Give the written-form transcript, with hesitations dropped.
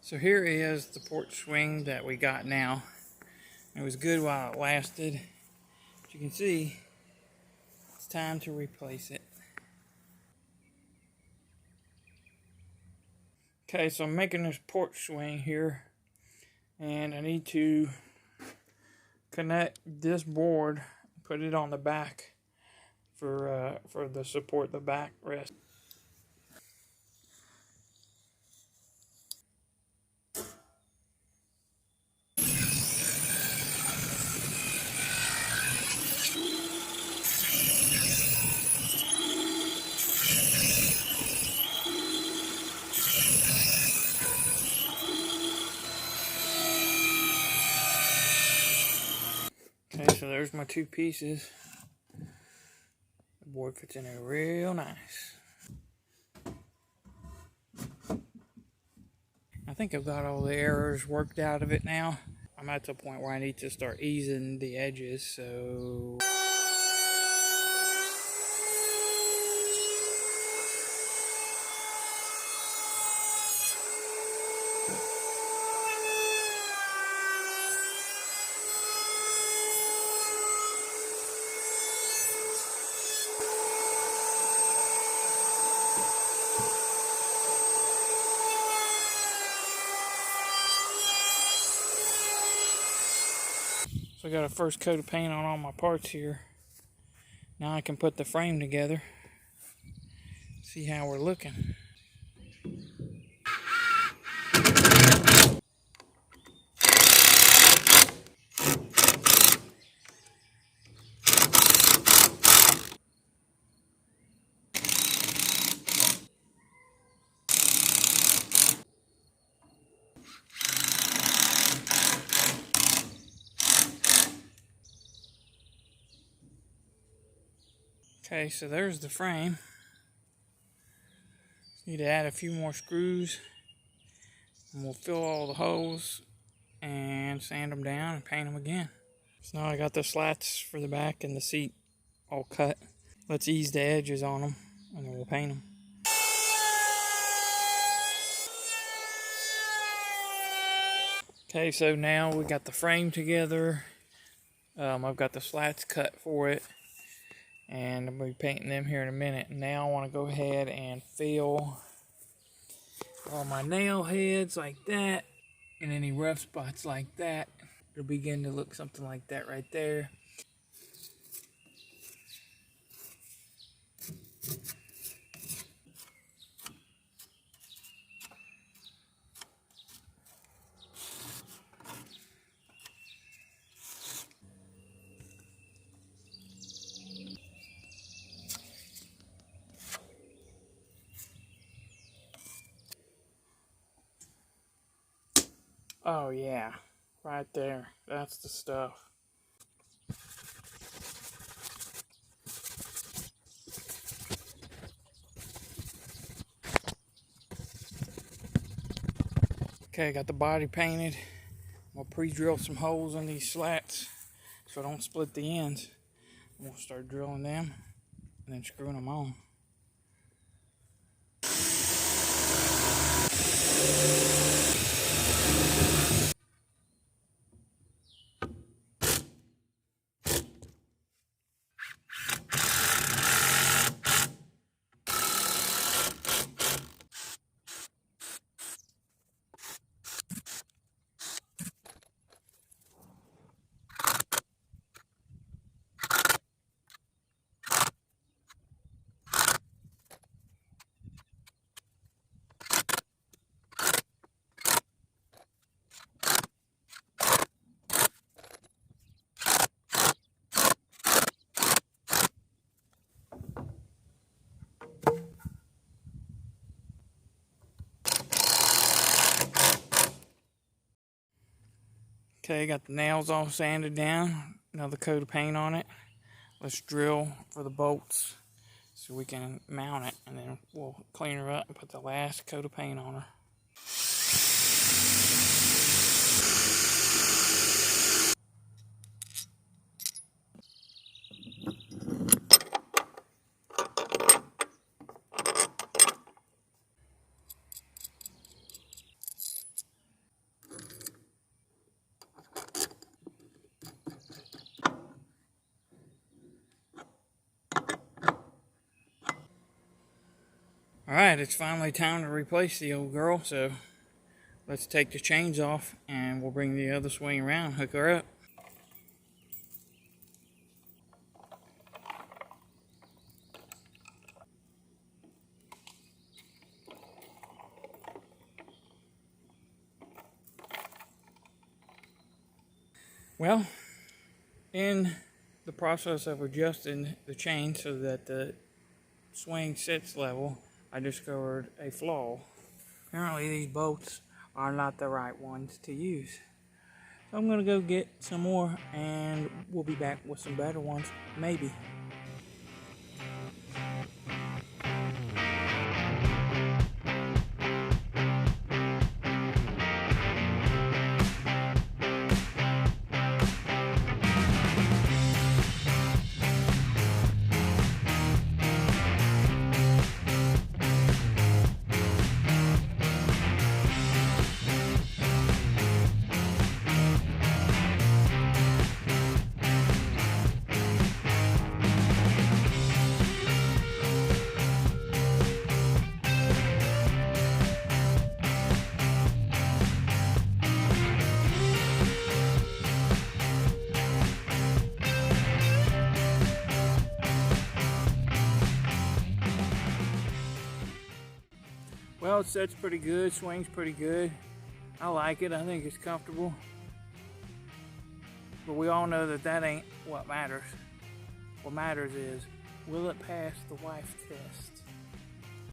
So here is the porch swing that we got now. It was good while it lasted. As you can see, it's time to replace it. Okay, so I'm making this porch swing here, and I need to connect this board, put it on the back for the support the backrest. Okay, so there's my two pieces. The board fits in there real nice. I think I've got all the errors worked out of it now. I'm at the point where I need to start easing the edges, so... So I got a first coat of paint on all my parts here. Now I can put the frame together. See how we're looking. Okay, so there's the frame. Need to add a few more screws, and we'll fill all the holes and sand them down and paint them again. So now I got the slats for the back and the seat all cut. Let's ease the edges on them, and then we'll paint them. Okay, so now we got the frame together. I've got the slats cut for it, and I'll be painting them here in a minute. Now I want to go ahead and fill all my nail heads like that, and any rough spots like that. It'll begin to look something like that right there. Oh yeah, right there. That's the stuff. Okay, got the body painted. I'll pre-drill some holes in these slats so I don't split the ends. We'll start drilling them and then screwing them on. Okay, got the nails all sanded down. Another coat of paint on it. Let's drill for the bolts so we can mount it, and then we'll clean her up and put the last coat of paint on her. Alright, it's finally time to replace the old girl, so let's take the chains off and we'll bring the other swing around, hook her up. Well, in the process of adjusting the chain so that the swing sits level, I discovered a flaw. Apparently these bolts are not the right ones to use. So I'm going to go get some more and we'll be back with some better ones, maybe. Well, it sets pretty good, swings pretty good. I like it, I think it's comfortable. But we all know that that ain't what matters. What matters is, will it pass the wife test?